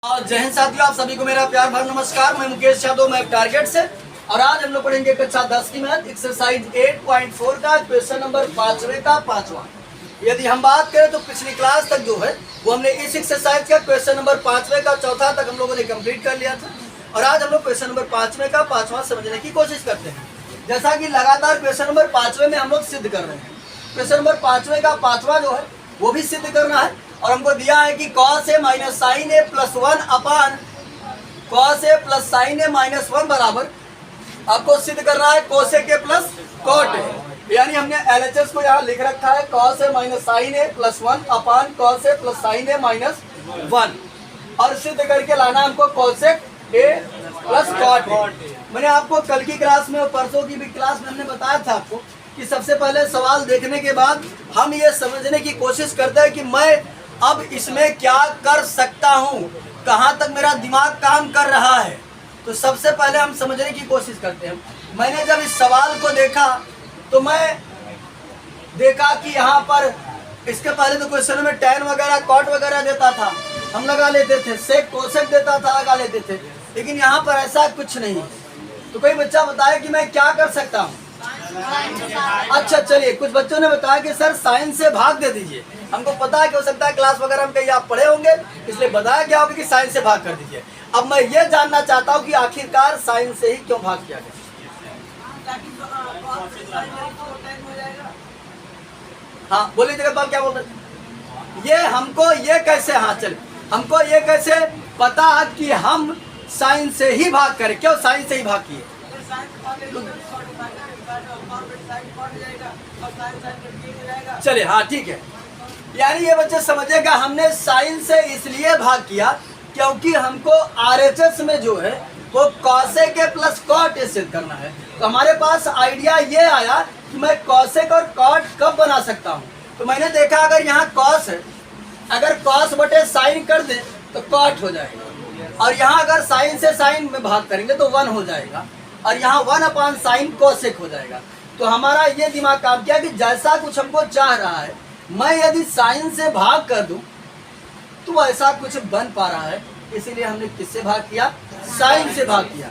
जय हिंद साथियों, आप सभी को मेरा प्यार भरा नमस्कार। मैं मुकेश यादव, मैं टारगेट से। और आज हम लोग पढ़ेंगे कक्षा 10 की मैथ एक्सरसाइज 8.4 का क्वेश्चन नंबर 5वें का 5वां। यदि हम बात करें तो पिछली क्लास तक जो है वो हमने इस एक्सरसाइज का क्वेश्चन नंबर 5वें का चौथा तक हम लोगों ने कंप्लीट कर लिया था। और आज हम लोग क्वेश्चन नंबर 5वें का 5वां समझने की कोशिश करते हैं। जैसा कि लगातार क्वेश्चन नंबर 5वें में हम लोग सिद्ध कर रहे हैं, क्वेश्चन नंबर 5वें का 5वां जो है वो भी सिद्ध करना है। और हमको दिया है कि cos a minus sine A plus 1 upon cos a plus sine A minus 1 बराबर आपको सिद्ध करना है cos a के प्लस cot a। यानी हमने LHS को यहाँ लिख रखा है cos a minus sine A plus 1 upon cos a plus sine A minus 1, और सिद्ध करके लाना हमको cos a plus cot a। मैंने आपको कल की क्लास में और परसों की भी क्लास में हमने बताया था आपको कि सबसे पहले सवाल देखने के बाद हम ये समझने की कोशिश करते हैं कि मैं अब इसमें क्या कर सकता हूँ, कहाँ तक मेरा दिमाग काम कर रहा है। तो सबसे पहले हम समझने की कोशिश करते हैं। मैंने जब इस सवाल को देखा तो मैं देखा कि यहाँ पर इसके पहले तो क्वेश्चन में tan वगैरह कॉट वगैरह देता था, हम लगा लेते थे, सेक कोसेक देता था, लगा लेते थे। लेकिन यहाँ पर ऐसा कुछ नहीं है। तो कोई बच्चा बताए कि मैं क्या कर सकता हूँ। अच्छा चलिए, कुछ बच्चों ने बताया कि सर साइन से भाग दे दीजिए। हमको पता है कि हो सकता है क्लास वगैरह में कहीं आप पढ़े होंगे, इसलिए बताया गया होगा कि साइन से भाग कर दीजिए। अब मैं ये जानना चाहता हूँ कि आखिरकार साइन से ही क्यों भाग किया गया। हाँ बोलिए जगत क्या बोल रहे। ये हमको ये कैसे, हाँ चले, हमको ये कैसे पता कि हम साइन से ही भाग करें, क्यों साइन से ही भाग किए। चलिए हाँ ठीक है, यानी ये बच्चे समझेगा हमने साइन से इसलिए भाग किया क्योंकि हमको RHS में जो है वो कॉसेक के प्लस कॉट सिद्ध करना है। तो हमारे पास आइडिया ये आया कि मैं कॉसेक और कॉट कब बना सकता हूँ। तो मैंने देखा अगर यहाँ कॉस है, अगर कॉस बटे साइन कर दे तो कॉट हो जाएगा, और यहाँ अगर साइन से साइन में भाग करेंगे तो 1 हो जाएगा, और यहाँ 1 अपान साइन कोसेक हो जाएगा। तो हमारा ये दिमाग काम किया कि जैसा कुछ हमको चाह रहा है, मैं यदि साइन से भाग कर दूं तो ऐसा कुछ बन पा रहा है। इसीलिए हमने किससे भाग किया, साइन से भाग किया।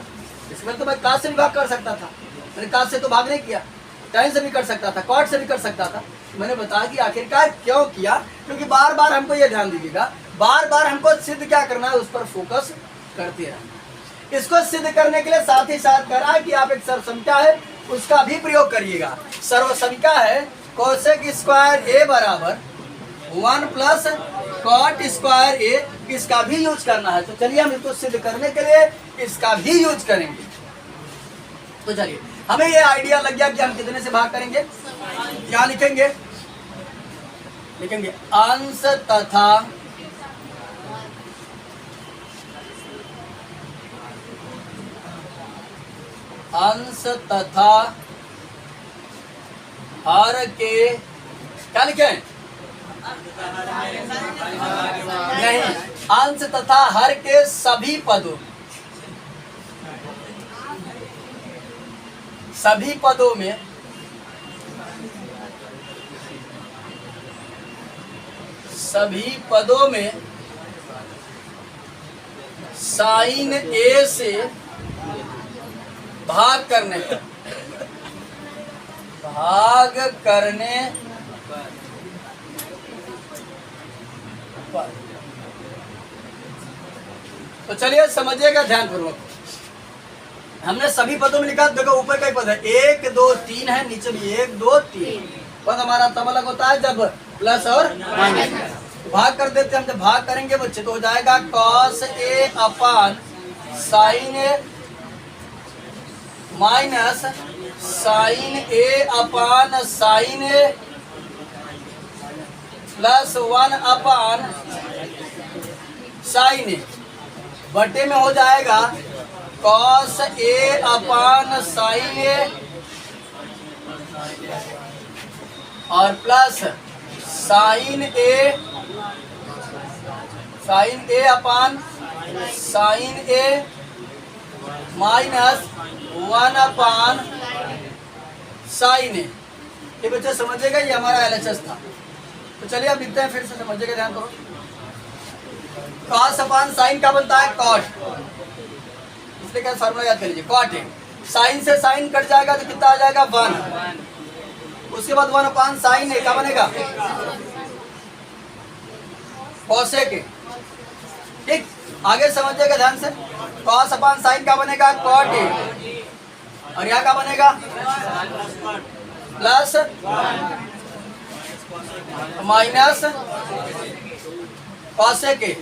इसमें तो मैं cos से भी भाग कर सकता था, मैंने cos से तो भाग नहीं किया, tan से भी कर सकता था, cot से भी कर सकता था। मैंने बताया कि आखिरकार क्यों किया, क्योंकि बार बार हमको ये ध्यान दीजिएगा, बार बार हमको सिद्ध क्या करना है उस पर फोकस करते रहना। इसको सिद्ध करने के लिए साथ ही साथ कह रहा है कि आप एक सर्वसंख्या है उसका भी प्रयोग करिएगा। सर्वसंख्या है कोसेक स्क्वायर ए बराबर 1 प्लस कॉट स्क्वायर ए, इसका भी यूज करना है। तो चलिए हम इसको सिद्ध करने के लिए इसका भी यूज करेंगे। तो चलिए हमें ये आइडिया लग गया कि हम कितने से भाग करेंगे। क्या लिखेंगे, लिखेंगे अंश तथा अंश तथा हर के, क्या लिखे नहीं, अंश तथा हर के सभी पदों, सभी पदों में साइन ए से भाग करने पर, तो चलिए समझिएगा ध्यानपूर्वक। हमने सभी पदों में लिखा, देखो ऊपर का ही पद है 1 2 3 है, नीचे भी 1 2 3 पद हमारा तब अलग होता है जब प्लस और माइनस। भाग कर देते हैं हम, जब भाग करेंगे बच्चे तो हो जाएगा cos a upon sine A minus sine A upon sine A plus 1 upon sine A, बटे में हो जाएगा cos a upon sine A और plus sine A upon sine A minus 1 upon sine A. ये बच्चे समझेगा, ये हमारा LHS था। तो चलिए अब लिखते हैं, फिर से समझिएगा, ध्यान करो। कॉस अपान साइन का बनता है कॉट, इसलिए क्या फॉर्मूला याद कर लीजिए, कॉट है। साइन से साइन कट जाएगा तो कितना आ जाएगा 1, उसके बाद 1 अपान साइन है क्या बनेगा कोसेक है। ठीक, आगे समझिएगा ध्यान से, कॉस अपान साइन का बनेगा कॉट है, और यहाँ का बनेगा प्लस माइनस कोसेक है।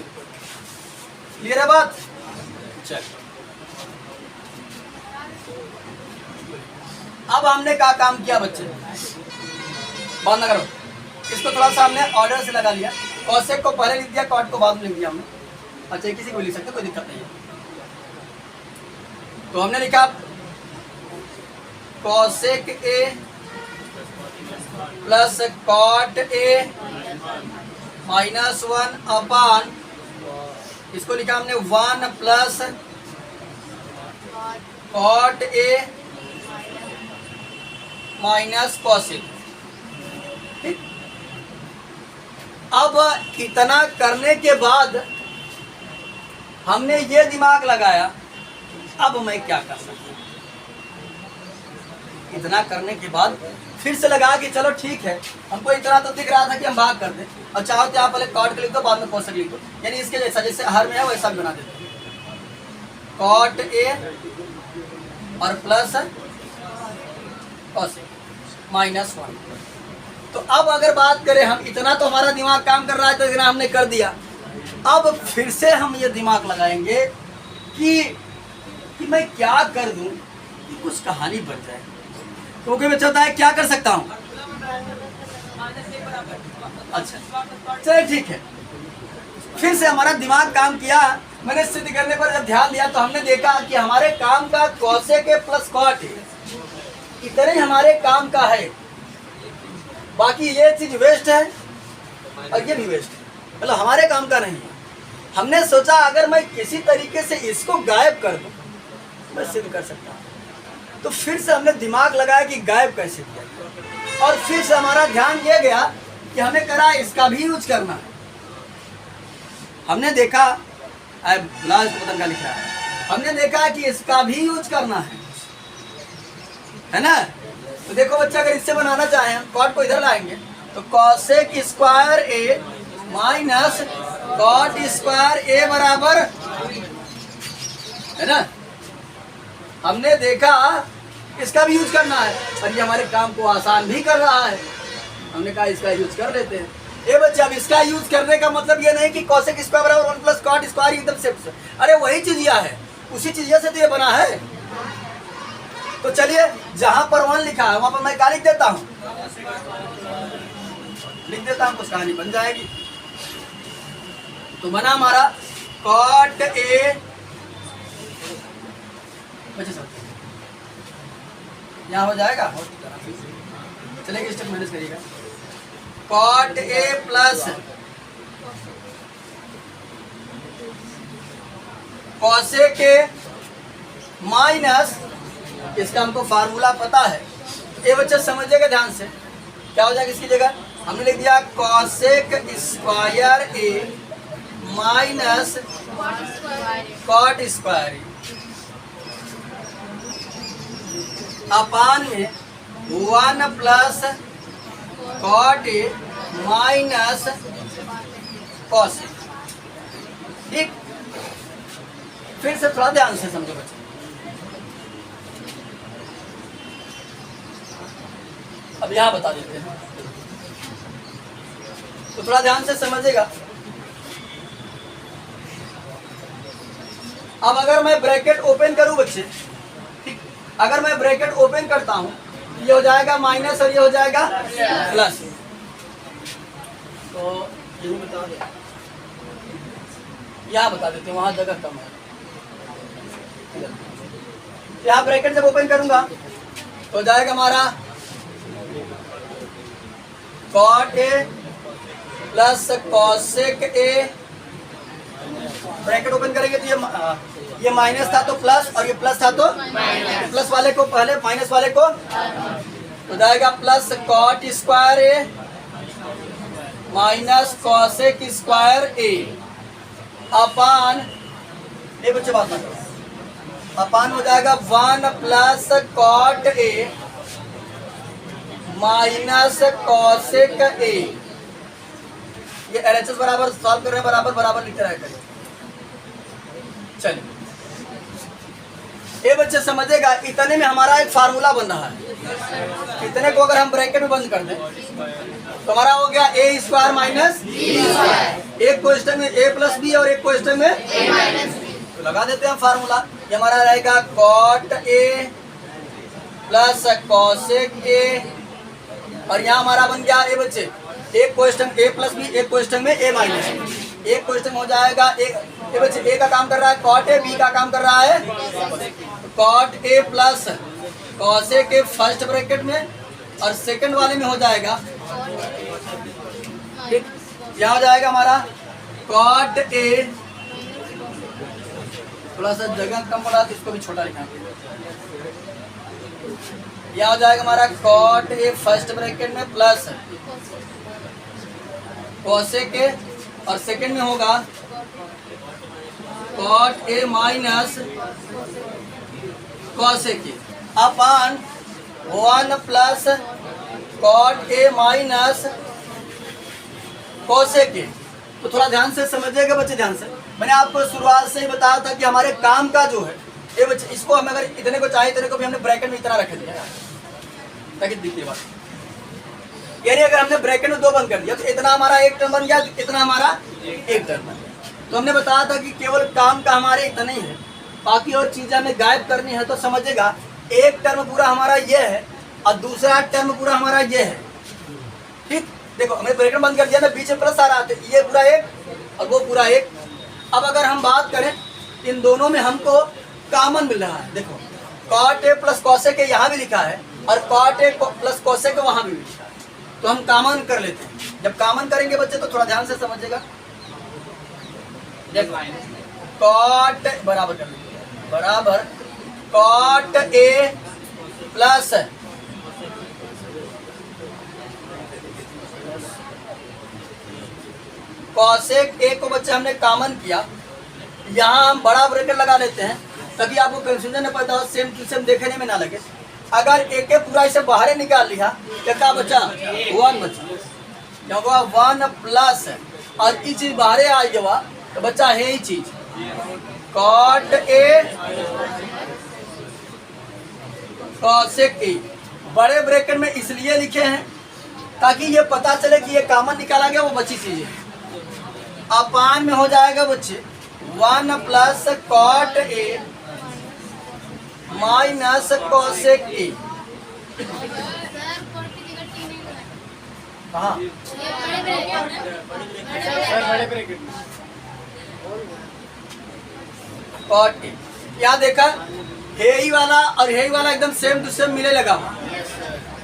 क्लियर है बात? चल, अब हमने क्या काम किया बच्चे, बंद ना करो, इसको थोड़ा सा हमने ऑर्डर से लगा लिया, कोसेक को पहले लिख दिया, कॉट को बाद में लिख दिया हमने। अच्छा, किसी को लिख सकते, कोई दिक्कत नहीं है। तो हमने लिखा cosec A plus cot A minus 1 upon, इसको लिखा हमने 1 plus cot A minus cosec. ठीक, अब इतना करने के बाद हमने ये दिमाग लगाया, अब मैं क्या कर सकता हूं। इतना करने के बाद फिर से लगा कि चलो ठीक है, हमको इतना तो दिख रहा था कि हम भाग कर दें, और चाहो तो आप पहले कॉट के लिख दो, बाद में कोसेक लिख दो, यानी इसके जैसा जैसे हर में है वैसा भी बना देते हैं, कॉट ए और प्लस कोसेक माइनस 1। तो अब अगर बात करें हम, इतना तो हमारा दिमाग काम कर रहा है, तो इतना हमने कर दिया। अब फिर से हम ये दिमाग लगाएंगे कि मैं क्या कर दूं कि कुछ कहानी बन जाए। क्योंकि बच्चा होता है क्या कर सकता हूं। अच्छा चलिए ठीक है, फिर से हमारा दिमाग काम किया, मैंने सिद्ध करने पर जब ध्यान दिया तो हमने देखा कि हमारे काम का कोसेक है प्लस कॉट है, इतने ही हमारे काम का है, बाकी ये चीज वेस्ट है और ये भी वेस्ट है, मतलब हमारे काम का नहीं है। हमने सोचा अगर मैं किसी तरीके से इसको गायब कर दूं मैं सिद्ध कर सकता हूं। तो फिर से हमने दिमाग लगाया कि गायब कैसे किया, और फिर से हमारा ध्यान ये गया कि हमें करा इसका भी यूज करना है। हमने देखा लास्ट बटन का लिखा है, हमने देखा कि इसका भी यूज करना है ना। तो देखो बच्चा, अगर इससे बनाना चाहें हम कॉट को इधर लाएंगे तो cosec square A minus cot square ए बराबर है ना। हमने देखा इसका भी यूज करना है, और ये हमारे काम को आसान भी कर रहा है, हमने कहा इसका यूज कर लेते हैं। ये बच्चे, अब इसका यूज करने का मतलब ये नहीं कि कोसेक स्क्वायर बराबर 1 प्लस कॉट स्क्वायर एकदम से, अरे वही चीज है, उसी चीज से तो ये बना है। तो चलिए, जहां पर 1 लिखा है वहां पर मैं क्या लिख देता हूं, कुछ कहानी बन जाएगी। तो बना हमारा कॉट ए, यहाँ हो जाएगा, चलिए स्टेप मैनेज करिएगा, cot A plus cosec A minus, इसका हमको फार्मूला पता है, ये बच्चा समझिएगा ध्यान से, क्या हो जाएगा इसकी जगह हमने लिख दिया cosec square A minus cot square A upon में 1 plus cot A minus cosec. ठीक, फिर से थोड़ा ध्यान से समझो बच्चे, अब यहां बता देते हैं, तो थोड़ा ध्यान से समझेगा। अब अगर मैं ब्रैकेट ओपन करूं बच्चे, ठीक, अगर मैं ब्रैकेट ओपन करता हूं, ये हो जाएगा माइनस और ये हो जाएगा प्लस, तो यही बता दे, यहां बता देते हैं, वहां जगह कम है। यहां ब्रैकेट जब ओपन करूंगा तो हो जाएगा हमारा cot A plus cosec A, bracket open करेंगे तो ये माइनस था तो प्लस, और ये प्लस था तो प्लस वाले को पहले, माइनस वाले को हो जाएगा plus cot square A minus cosec square A. Upon, ये बच्चे बात ना करो, अपान हो जाएगा 1 plus cot A minus cosec A. ये LHS बराबर सॉल्व कर रहे हैं, बराबर बराबर लिख रहा है करिए। चलिए ये बच्चे समझेगा, इतने में हमारा एक फार्मूला बन रहा है। इतने को अगर हम ब्रैकेट में बंद कर दें तो हमारा हो गया ए स्क्वायर माइनस, एक क्वेश्चन में ए प्लस बी और एक क्वेश्चन में ए माइनस बी, तो लगा देते हैं फार्मूला। ये हमारा रहेगा cot A plus cosec A, और यहाँ हमारा बन गया ए बच्चे, एक क्वेश्चन ए प्लस बी, एक क्वेश्चन में ए माइनस बी। एक क्वेश्चन हो जाएगा ए बच्चे, ए का काम कर रहा है कॉट ए, बी का काम कर रहा है cot A plus cosec A first bracket में, और सेकंड वाले में हो जाएगा, ठीक, यहाँ हो जाएगा हमारा कॉट ए, थोड़ा सा जगह कम पड़ा तो इसको भी छोटा लिखाएंगे। यह हो जाएगा हमारा कॉट ए फर्स्ट ब्रैकेट में प्लस कॉसेक ए, और सेकंड में होगा cot A minus cosec A upon 1 plus cot A minus cosec A. तो थोड़ा ध्यान से समझिएगा बच्चे, ध्यान से। मैंने आपको शुरुआत से ही बताया था कि हमारे काम का जो है ये बच्चे, इसको हम अगर इतने को चाहिए, इतने को भी हमने ब्रैकेट में इतना रख दिया ताकि दिखती बात, यानी अगर हमने ब्रैकेट में 2 बंद कर दिया तो इतना हमारा एक टर्म बन गया, इतना हमारा एक टर्म बन गया। तो हमने बताया था कि केवल काम का हमारे इतना ही है, बाकी और चीजें हमें गायब करनी है। तो समझेगा, एक टर्म पूरा हमारा ये है और दूसरा टर्म पूरा हमारा ये है, ठीक। देखो हमने ब्रैकेट बंद कर दिया ना, बीच में प्लस आ रहा है, ये पूरा एक और वो पूरा एक। अब अगर हम बात करें इन दोनों में हमको कॉमन मिल रहा है, देखो cot A plus cosec A यहाँ भी लिखा है और cot A plus cosec A वहाँ भी लिखा है, तो हम कॉमन कर लेते हैं। जब कॉमन करेंगे बच्चे तो थोड़ा ध्यान से समझिएगा, कॉट बराबर कर लीजिए, बराबर cot A plus cosec A को बच्चे हमने कॉमन किया, यहाँ हम बड़ा ब्रैकेट लगा लेते हैं ताकि आपको कंफ्यूजन न पैदा हो, सेम टू सेम देखने में ना लगे। अगर एक पूरा इसे बाहर निकाल लिया तो क्या बचा, 1 बचा, क्या हुआ 1 प्लस, और ये चीज बाहर आ गया तो बच्चा है ही चीज कॉट ए कॉसेक ए। बड़े ब्रैकेट में इसलिए लिखे हैं ताकि ये पता चले कि ये कॉमन निकाला गया, वो बची चीज है। अपान में हो जाएगा बच्चे 1 plus cot A minus cosec A. कहाँ कॉट ए, यहाँ देखा हे वाला और हे वाला एकदम सेम टू सेम मिले लगा,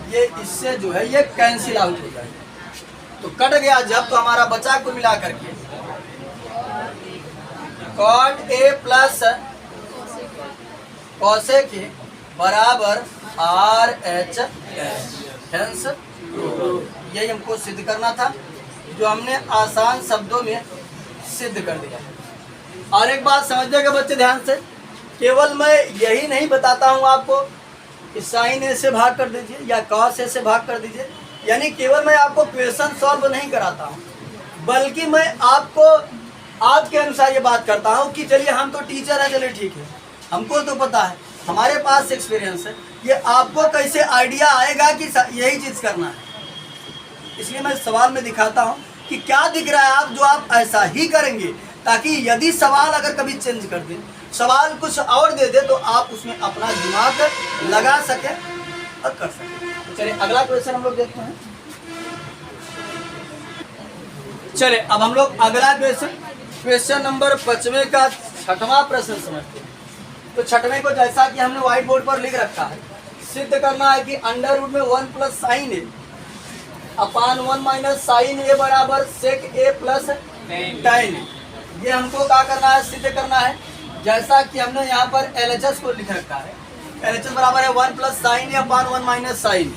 ये इससे जो है ये कैंसिल आउट हो जाएगा, तो कट गया जब, तो हमारा बचा को मिला करके cot A plus cosec A बराबर आर एच एस। यही हमको सिद्ध करना था, जो हमने आसान शब्दों में सिद्ध कर दिया। और एक बात समझिएगा बच्चे ध्यान से, केवल मैं यही नहीं बताता हूँ आपको कि साइन ए से भाग कर दीजिए या कॉस ए से भाग कर दीजिए, यानी केवल मैं आपको क्वेश्चन सॉल्व नहीं कराता हूँ, बल्कि मैं आपको आपके अनुसार ये बात करता हूँ कि चलिए हम तो टीचर हैं, चलिए ठीक है, हमको तो पता है, हमारे पास एक्सपीरियंस है, ये आपको कैसे आइडिया आएगा कि यही चीज़ करना है। इसलिए मैं सवाल में दिखाता हूँ कि क्या दिख रहा है आप, जो आप ऐसा ही करेंगे, ताकि यदि सवाल अगर कभी चेंज कर दें, सवाल कुछ और दे दे, तो आप उसमें अपना दिमाग लगा सके और कर सके। तो चलिए अगला क्वेश्चन हम लोग देखते हैं। चलिए अब हम लोग अगला क्वेश्चन नंबर 5वें का 6वां प्रश्न समझते हैं। तो 6वें को जैसा कि हमने व्हाइट बोर्ड पर लिख रखा है, सिद्ध करना है कि अंडर रूट में 1 plus sine A upon 1 minus sine ए बराबर सेक ए प्लस टेन। ये हमको क्या करना है, सिद्ध करना है, जैसा कि हमने यहाँ पर LHS को लिख रखा है। LHS बराबर है 1 plus sine A upon 1 minus sign.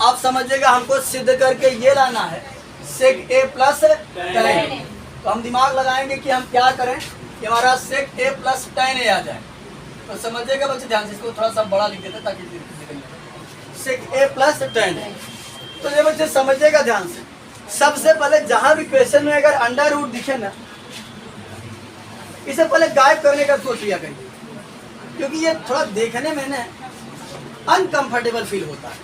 आप समझिएगा हमको सिद्ध करके ये लाना है सेक ए प्लस टेन। तो हम दिमाग लगाएंगे कि हम क्या करें कि हमारा sec a plus tan a आ जाए। तो समझिएगा बच्चे ध्यान से, इसको थोड़ा सा बड़ा लिख देते ताकि sec a plus tan a। तो ये बच्चे समझिएगा ध्यान से, सबसे पहले जहां भी क्वेश्चन में अगर अंडर रूट दिखे ना, इसे पहले गायब करने का सोच लिया करिए, क्योंकि ये थोड़ा देखने में ना अनकंफर्टेबल फील होता है।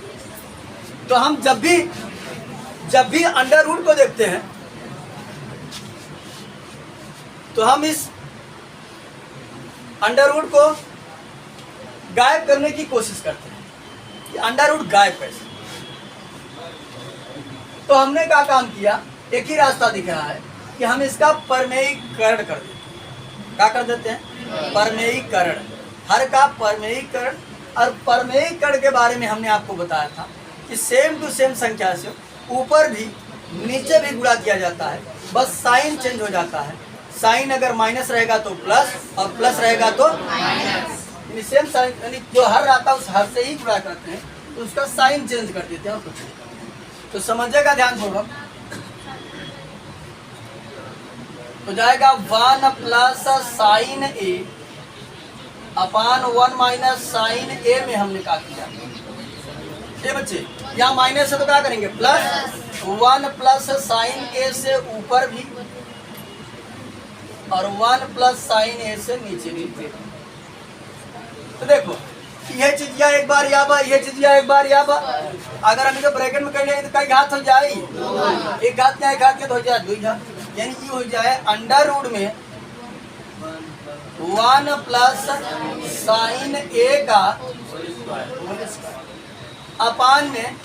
तो हम जब भी अंडर रूट को देखते हैं तो हम इस अंडर रूट को गायब करने की कोशिश करते हैं कि अंडर रूट गायब कैसे। तो हमने क्या काम किया, एक ही रास्ता दिख रहा है कि हम इसका परमेयीकरण कर देते हैं। क्या कर देते हैं? परमेयीकरण। हर का परमेयीकरण। और परमेयीकरण के बारे में हमने आपको बताया था कि सेम टू सेम संख्या से ऊपर भी नीचे भी गुणा किया जाता है, बस साइन चेंज हो जाता है। साइन अगर माइनस रहेगा तो प्लस और प्लस रहेगा तो माइनस। सेम साइन, यानी जो हर आता है उस हर से ही गुणा करते हैं, तो उसका साइन चेंज कर देते हैं और कुछ नहीं। तो समझिएगा ध्यान पूर्वक। तो जाएगा 1 plus sine A upon 1 minus sine ए में हमने क्या किया, ये बच्चे यहाँ माइनस है तो क्या करेंगे प्लस 1 प्लस साइन ए से ऊपर भी और 1 प्लस साइन ए से नीचे भी। तो देखो यह चीज या एक बार या बा, यह चीज या एक बार या बा। अगर हम इसे ब्रैकेट में कर तो कई घात हो जाए, एक घात क्या एक घात के तो हो जाए 2 घात, यानी ये हो जाए अंडर रूट में 1 प्लस साइन ए का अपान में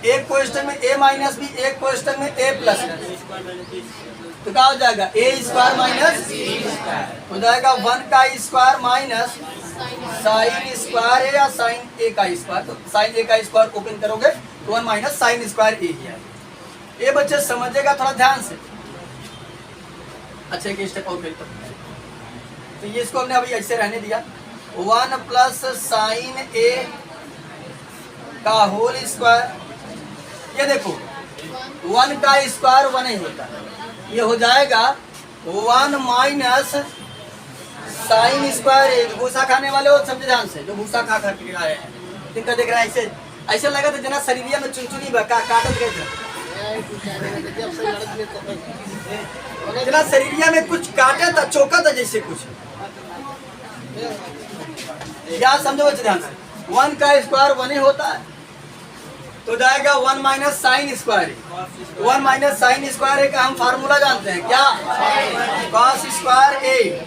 एक क्वेश्चन में a माइनस बी, एक क्वेश्चन में a प्लस। तो क्या हो जाएगा a स्क्वायर माइनस हो जाएगा 1 का स्क्वायर माइनस साइन स्क्वायर है या साइन ए का स्क्वायर। तो साइन ए का स्क्वायर ओपन करोगे तो 1 माइनस साइन स्क्वायर ए ही है। ये बच्चे समझेगा थोड़ा ध्यान से। अच्छा एक स्टेप और फिर तो ये इसको हमने अभी ऐसे रहने दिया। 1 प्लस साइन ए का होल स्क्वायर। ये देखो 1 का स्क्वायर 1 ही होता है, ये हो जाएगा 1 माइनस साइन स्क्वायर। जो भूसा खाने वाले हो समझे ध्यान से, जो भूसा खा के आए हैं जिनका देख रहा है ऐसे ऐसे लगा था जना शरीरिया में चुनचुनी काटत गए थे, जना शरीरिया में कुछ काटा था, चौका था जैसे कुछ। क्या समझो बच्चे ध्यान से, 1 का स्क्वायर 1 ही होता है, तो जाएगा 1 minus sine square. 1 minus sine square का हम फार्मूला जानते हैं क्या, कॉस स्क्वायर ए।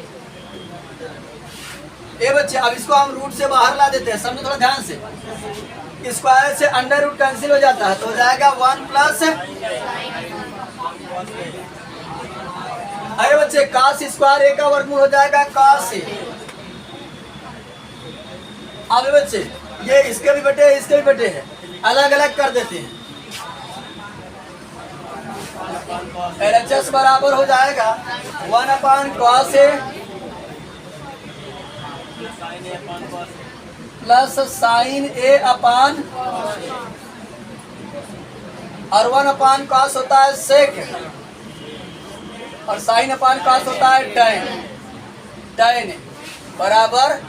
ए बच्चे अब इसको हम रूट से बाहर ला देते हैं, समझो थोड़ा ध्यान से। स्क्वायर से अंडर रूट कैंसिल हो जाता है, तो हो जाएगा 1 प्लस। अरे बच्चे कॉस स्क्वायर ए का वर्गमूल हो जाएगा कॉस ए। अब बच्चे ये इसके भी बेटे है, इसके भी बेटे है, अलग अलग कर देते हैं। LHS बराबर हो जाएगा 1 अपान cos A plus sine A अपान, और 1 अपान कॉस होता है सेक, और साइन अपान कॉस होता है tan। tan बराबर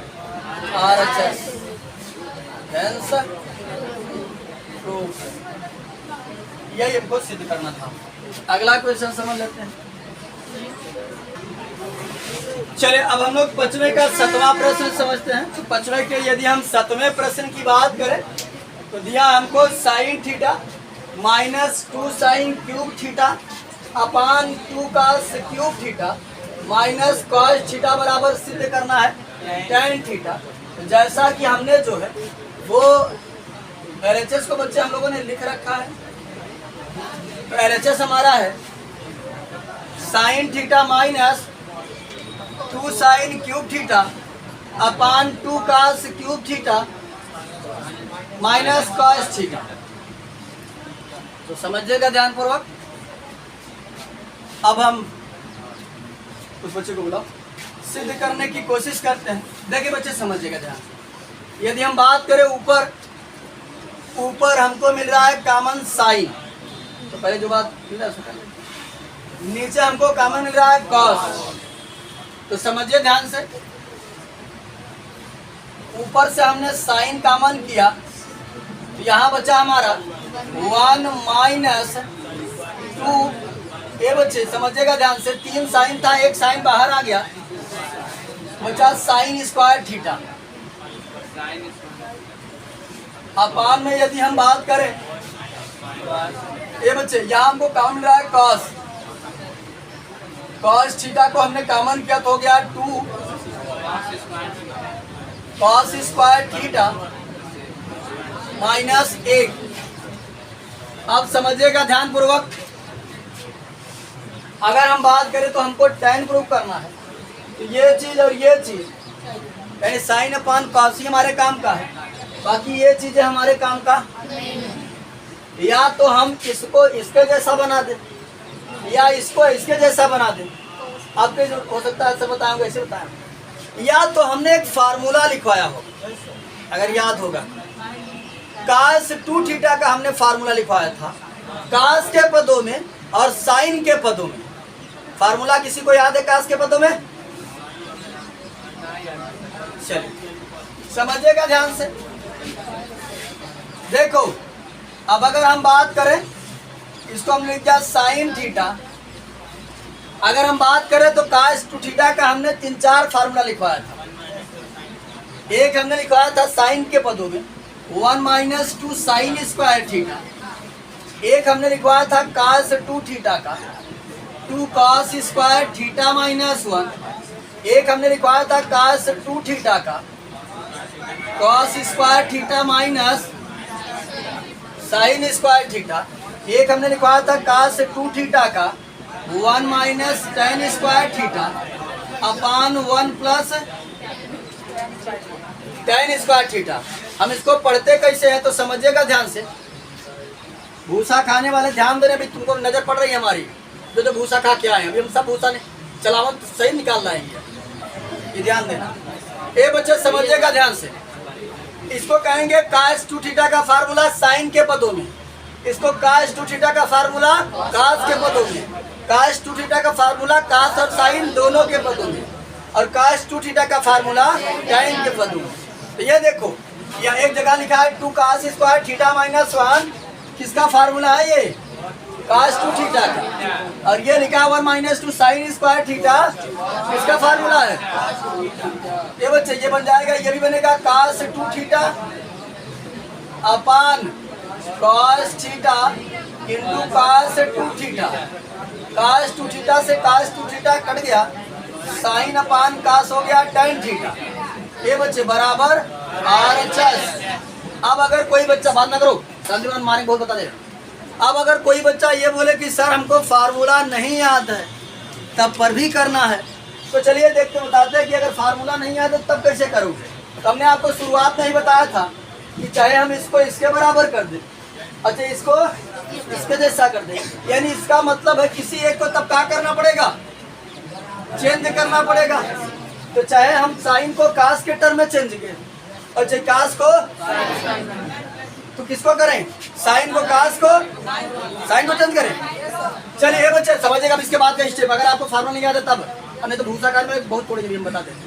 RHS। यही हमको सिद्ध करना था। अगला क्वेश्चन समझ लेते हैं। चलिए अब हम लोग 5वें का 7वां प्रश्न समझते हैं। तो 5वें के यदि हम 7वें प्रश्न की बात करें तो दिया हमको sine theta minus 2 sine cube theta upon 2 cos cube theta minus cos theta बराबर सिद्ध करना है tan थीटा। जैसा कि हमने जो है वो LHS को बच्चे हम लोगों ने लिख रखा है। तो LHS हमारा है sine theta minus 2 sine cube theta upon 2 cos cube theta minus cos theta. तो समझिएगा ध्यान पूर्वक। अब हम उस बच्चे को बुलाओ, सिद्ध करने की कोशिश करते हैं। देखिए बच्चे समझिएगा ध्यान। यदि हम बात करें ऊपर हमको मिल रहा है कॉमन साइन, तो पहले जो बात मिल रहा है नीचे हमको कॉमन मिल रहा है कॉस, तो समझिए ध्यान से, ऊपर से हमने साइन कॉमन किया तो यहाँ बचा हमारा 1 माइनस 2। ये बच्चे समझिएगा ध्यान से, 3 साइन था, एक साइन बाहर आ गया, बचा साइन स्क्वायर थीटा। अपान में यदि हम बात करें, ये बच्चे यहाँ हमको कॉमन मिल रहा है कॉस, कॉस थीटा को हमने कॉमन किया तो हो गया 2 कॉस स्क्वायर थीटा माइनस 1। अब समझिएगा ध्यान पूर्वक, अगर हम बात करें तो हमको tan प्रूव करना है, तो ये चीज और ये चीज यानी साइन अपान कॉस ही हमारे काम का है, बाकी ये चीजें हमारे काम का। या तो हम इसको इसके जैसा बना दें या इसको इसके जैसा बना दें, आपके हो सकता है ऐसा बताएंगे ऐसे बताएंगे। या तो हमने एक फार्मूला लिखवाया हो, अगर याद होगा, कास 2 थीटा का हमने फार्मूला लिखवाया था, कास के पदों में और साइन के पदों में। फार्मूला किसी को याद है कास के पदों में? चलिए समझिएगा ध्यान से। देखो अब अगर हम बात करें, इसको हमने लिखा साइन थीटा, अगर हम बात करें तो कास 2 थीटा का हमने 3-4 फार्मूला लिखवाया था। एक हमने लिखवाया था साइन के पदों में 1 माइनस 2 साइन स्क्वायर थीटा, एक हमने लिखवाया था कास 2 थीटा का 2 कॉस स्क्वायर थीटा माइनस 1, एक हमने लिखवाया था कास 2 थीटा का cos square theta minus sign square theta, एक हमने लिखवाया था कास 2 थीटा का 1 minus tan square theta upon 1 plus tan square theta. हम इसको पढ़ते कैसे हैं तो समझिएगा ध्यान से। भूसा खाने वाले ध्यान देने, अभी तुमको नजर पड़ रही है हमारी, जो भूसा खा के आए हैं, अभी हम सब भूसा चलावन सही निकाल लाएंगे, ये ध्यान देना। ये बच्चे समझिएगा ध्यान से, इसको कहेंगे कास 2 थीटा का फार्मूला साइन के पदों में, इसको कास 2 थीटा का फार्मूला कास के पदों में, कास 2 थीटा का फार्मूला कास और साइन दोनों के पदों में, और कास 2 थीटा का फार्मूला tan के पदों में। तो ये देखो, यहाँ एक जगह लिखा है 2 कास स्क्वायर थीटा माइनस 1, किसका फार्मूला है ये? कास 2 थीटा का। और ये लिखा है 1 माइनस 2 साइन स्क्वायर थीटा, किसका फार्मूला है? ये बच्चे ये बन जाएगा, ये भी बनेगा cos 2 theta upon cos theta into cos 2 theta. Cos 2 theta से कास 2 थीटा कट गया, साइन अपान कास हो गया tan थीटा। ये बच्चे बराबर RHS। अब अगर कोई बच्चा, बात ना करो संजीवन मारे बहुत बता दे। अब अगर कोई बच्चा ये बोले कि सर हमको फार्मूला नहीं याद है, तब पर भी करना है, तो चलिए देखते बताते हैं कि अगर फार्मूला नहीं याद है तब कैसे करोगे। तो हमने आपको शुरुआत में ही बताया था कि चाहे हम इसको इसके बराबर कर दें, अच्छा इसको इसके जैसा कर दें, यानी इसका मतलब है किसी एक को तब क्या करना पड़ेगा? चेंज करना पड़ेगा। तो चाहे हम साइन को कास के टर्म में चेंज करें, अच्छा कास को तो किसको करें? साइन को कास को, साइन को चेंज करें। चलिए बच्चे समझिएगा। अब इसके बाद का स्टेप, अगर आपको फार्मूला नहीं आता तब, नहीं तो भूसा काल में बहुत थोड़ी हम बता देते।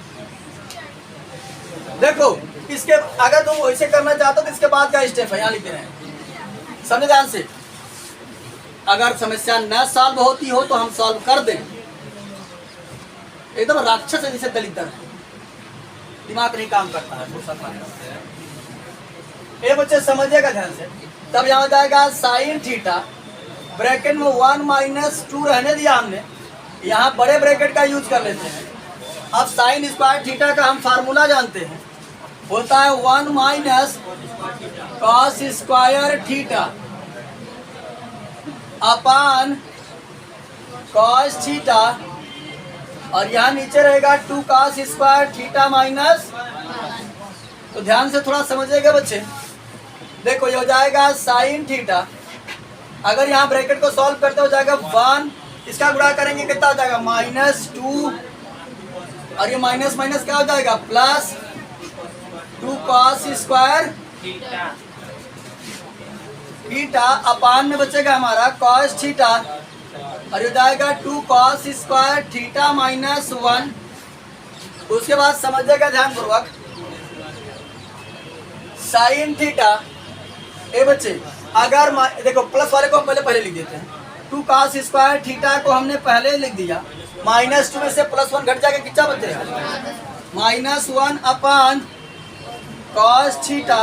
देखो इसके अगर तुम वैसे करना चाहते हो तो इसके बाद का स्टेप है, यहाँ लिखते हैं समझ ध्यान से। अगर समस्या न सॉल्व होती हो तो हम सॉल्व कर दें, एकदम राक्षस है जैसे दलित दर, दिमाग नहीं काम करता है। ये बच्चे समझिएगा ध्यान से। तब यहाँ जाएगा साइन थीटा, ब्रैकेट में 1 माइनस 2 रहने दिया हमने, यहाँ बड़े ब्रैकेट का यूज कर लेते हैं। अब साइन स्क्वायर थीटा का हम फार्मूला जानते हैं, होता है 1 minus cos square theta upon cos theta, और यहाँ नीचे रहेगा 2 कॉस स्क्वायर थीटा माइनस। तो ध्यान से थोड़ा समझिएगा बच्चे। देखो ये हो जाएगा साइन थीटा, अगर यहाँ ब्रैकेट को सॉल्व करते हो जाएगा 1, इसका गुणा करेंगे कितना हो जाएगा? -2, और ये माइनस माइनस क्या हो जाएगा? Plus 2 cos square theta upon में बचेगा हमारा कॉस थीटा और ये जाएगा 2 cos स्क्वायर थीटा माइनस 1। उसके बाद समझिएगा ध्यान पूर्वक, साइन थीटा। ए बच्चे अगर देखो प्लस वाले को हम पहले लिख देते हैं। 2 cos स्क्वायर थीटा को हमने पहले लिख दिया, -2 में से +1 घट जाके कितना बचेगा, -1 अपॉन cos थीटा।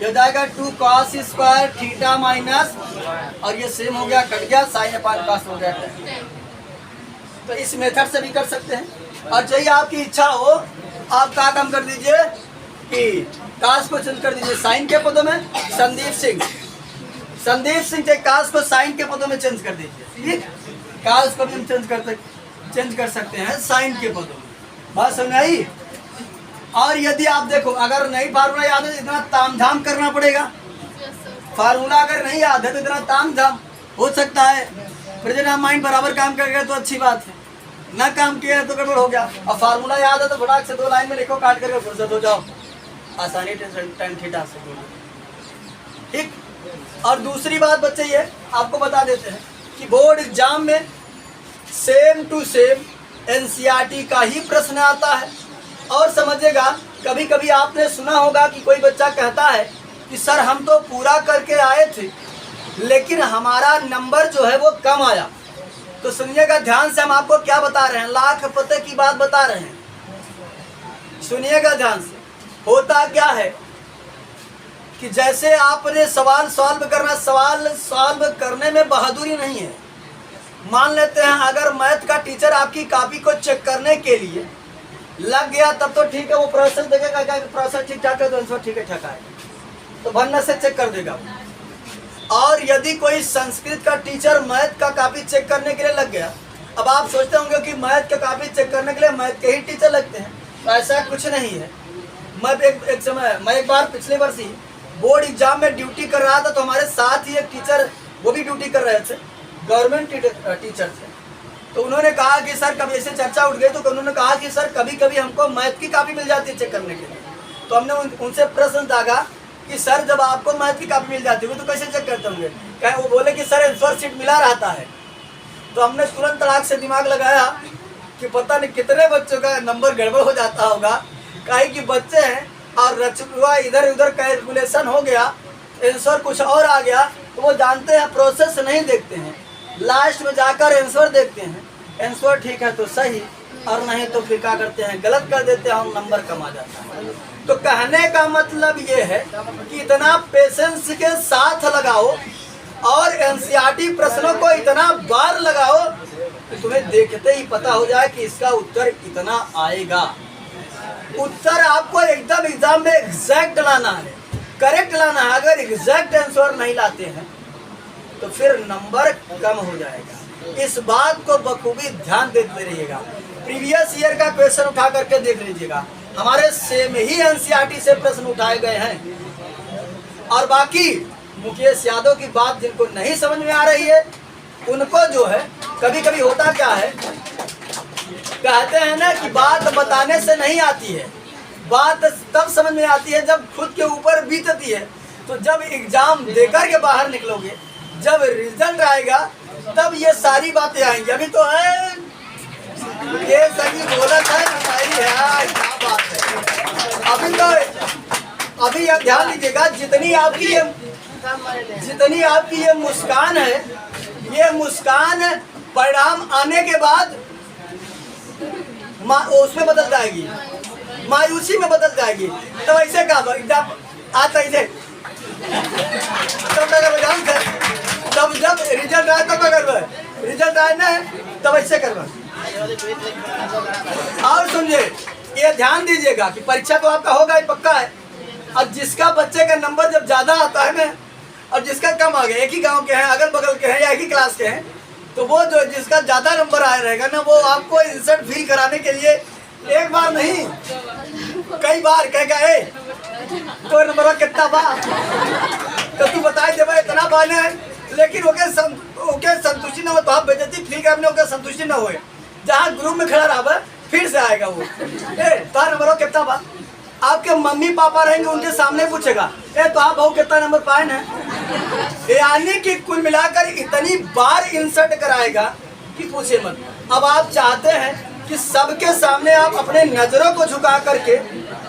ये जाएगा 2 cos स्क्वायर थीटा माइनस, और ये सेम हो गया, कट गया, साइन अपॉन cos हो गया। तो इस मेथड से भी कर सकते हैं। और चाहिए आपकी इच्छा हो, आप क्या काम कर दीजिए कि cos को चेंज कर दीजिए साइन के पदों में। संदीप सिंह के cos को साइन के पदों में चेंज कर दीजिए। ठीक, cos को भी हम चेंज कर सकते हैं साइन के पदों में। बात समझ आई? और यदि आप देखो, अगर नहीं फार्मूला याद है तो इतना तामझाम करना पड़ेगा। फार्मूला अगर नहीं याद है तो इतना तामझाम हो सकता है। प्रेजेंट ऑफ माइंड बराबर काम कर गए तो अच्छी बात है, ना काम किया तो गड़बड़ हो गया। और फार्मूला याद है तो फटाक से 2 लाइन में लिखो, काट करके फुर्सत हो जाओ, आसानी tan थीटा से। ठीक। और दूसरी बात बच्चे ये आपको बता देते हैं कि बोर्ड एग्जाम में सेम टू सेम एनसीईआरटी का ही प्रश्न आता है। और समझिएगा, कभी कभी आपने सुना होगा कि कोई बच्चा कहता है कि सर हम तो पूरा करके आए थे लेकिन हमारा नंबर जो है वो कम आया। तो सुनिएगा ध्यान से, हम आपको क्या बता रहे हैं, लाख पते की बात बता रहे हैं। सुनिएगा ध्यान से, होता क्या है कि जैसे आपने सवाल सॉल्व करने में बहादुरी नहीं है। मान लेते हैं अगर मैथ का टीचर आपकी कॉपी को चेक करने के लिए लग गया तब तो ठीक है, वो प्रोसेस देखेगा क्या प्रोसेस ठीक ठाक है तो आंसर ठीक है ठाक है, तो भरने से चेक कर देगा। और यदि कोई संस्कृत का टीचर मैथ का कॉपी चेक करने के लिए लग गया, अब आप सोचते होंगे कि मैथ का कॉपी चेक करने के लिए मैथ के ही टीचर लगते हैं, तो ऐसा कुछ नहीं है। मैं एक बार पिछले वर्ष ही बोर्ड एग्जाम में ड्यूटी कर रहा था, तो हमारे साथ ही एक टीचर वो भी ड्यूटी कर रहे थे, गवर्नमेंट टीचर थे। तो उन्होंने कहा कि सर कभी ऐसे चर्चा उठ गई, तो उन्होंने कहा कि सर कभी कभी हमको मैथ की कॉपी मिल जाती है चेक करने के लिए। तो हमने उनसे प्रश्न दागा कि सर जब आपको मैथ की कॉपी मिल जाती है तो कैसे चेक करते होंगे? क्या वो बोले कि सर आंसर शीट मिला रहता है। तो हमने तुरंत तड़ाक से दिमाग लगाया कि पता नहीं कितने बच्चों का नंबर गड़बड़ हो जाता होगा, काहे कि बच्चे हैं और रचुआ इधर उधर कैलकुलेशन हो गया, आंसर कुछ और आ गया, तो वो जानते हैं प्रोसेस नहीं देखते हैं, लास्ट में जाकर आंसर देखते हैं, आंसर ठीक है तो सही और नहीं तो फिर क्या करते हैं गलत कर देते हैं और नंबर कम आ जाता है। तो कहने का मतलब ये है कि इतना पेशेंस के साथ लगाओ और एनसीईआरटी प्रश्नों को इतना बार लगाओ कि तुम्हें देखते ही पता हो जाए कि इसका उत्तर इतना आएगा। उत्तर आपको एकदम एग्जाम में एग्जैक्ट लाना है, करेक्ट लाना है। अगर एग्जैक्ट आंसर नहीं लाते हैं तो फिर नंबर कम हो जाएगा। इस बात को बखूबी ध्यान देते रहिएगा। प्रीवियस ईयर का क्वेश्चन उठा करके देख लीजिएगा, हमारे सेम ही एनसीईआरटी से प्रश्न उठाए गए हैं। और बाकी मुकेश यादव की बात जिनको नहीं समझ में आ रही है उनको जो है कभी कभी होता क्या है, कहते हैं ना कि बात बताने से नहीं आती है, बात तब समझ में आती है जब खुद के ऊपर बीतती है। तो जब एग्जाम देकर के बाहर निकलोगे, जब रिजल्ट आएगा तब ये सारी बातें आएंगी। अभी तो है ये सही बोला था, क्या बात है। अभी आप ध्यान दीजिएगा, जितनी आपकी ये मुस्कान है, ये मुस्कान परिणाम आने के बाद उसमें बदल जाएगी, मायूसी में बदल जाएगी। तो ऐसे कहा जब आता ऐसे तब जब रिजल्ट आए तब करवा, रिजल्ट आए ना तब ऐसे करवा। और सुनिए, ये ध्यान दीजिएगा कि परीक्षा तो आपका होगा ही पक्का है। और जिसका बच्चे का नंबर जब ज्यादा आता है ना और जिसका कम आ गया, एक ही गांव के हैं, अगल बगल के हैं या एक ही क्लास के हैं, तो वो जो जिसका ज्यादा नंबर आया रहेगा ना, वो आपको इंसल्ट फील कराने के लिए एक बार नहीं कई बार कहेगा ए तो नंबर कितना बा, तो तू बताए दे भाई इतना बाने है। लेकिन ओके संतुष्टि न हो तो आप बेइज्जती फील करने ओके संतुष्टि न हो, जहाँ ग्रुप में खड़ा रहा फिर से आएगा वो तो नंबर कितना बा। आपके मम्मी पापा रहेंगे उनके सामने पूछेगा ए तो आप बहू कितना नंबर पाए ना। यानी कि कुल मिलाकर इतनी बार इंसल्ट कराएगा कि पूछे मत। अब आप चाहते हैं कि सबके सामने आप अपने नजरों को झुका करके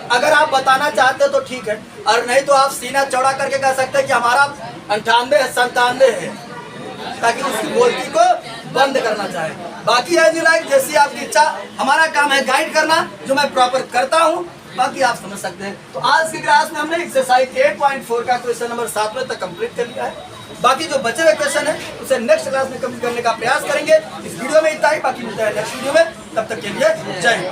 अगर आप बताना चाहते हैं तो ठीक है, और नहीं तो आप सीना चौड़ा करके कह सकते हैं कि हमारा 98 है, 97 है, ताकि उसकी बोलती को बंद करना चाहे। बाकी है जी लाइक जैसी आपकी इच्छा, हमारा काम है गाइड करना, जो मैं प्रॉपर करता हूँ, बाकी आप समझ सकते हैं। तो आज की क्लास में हमने एक्सरसाइज 8.4 का क्वेश्चन नंबर 7 तक कंप्लीट कर लिया है। बाकी जो बचे हुए क्वेश्चन है उसे नेक्स्ट क्लास में कंप्लीट करने का प्रयास करेंगे। इस वीडियो में इतना ही, बाकी मिलता है नेक्स्ट वीडियो में, तब तक के लिए जय हिंद।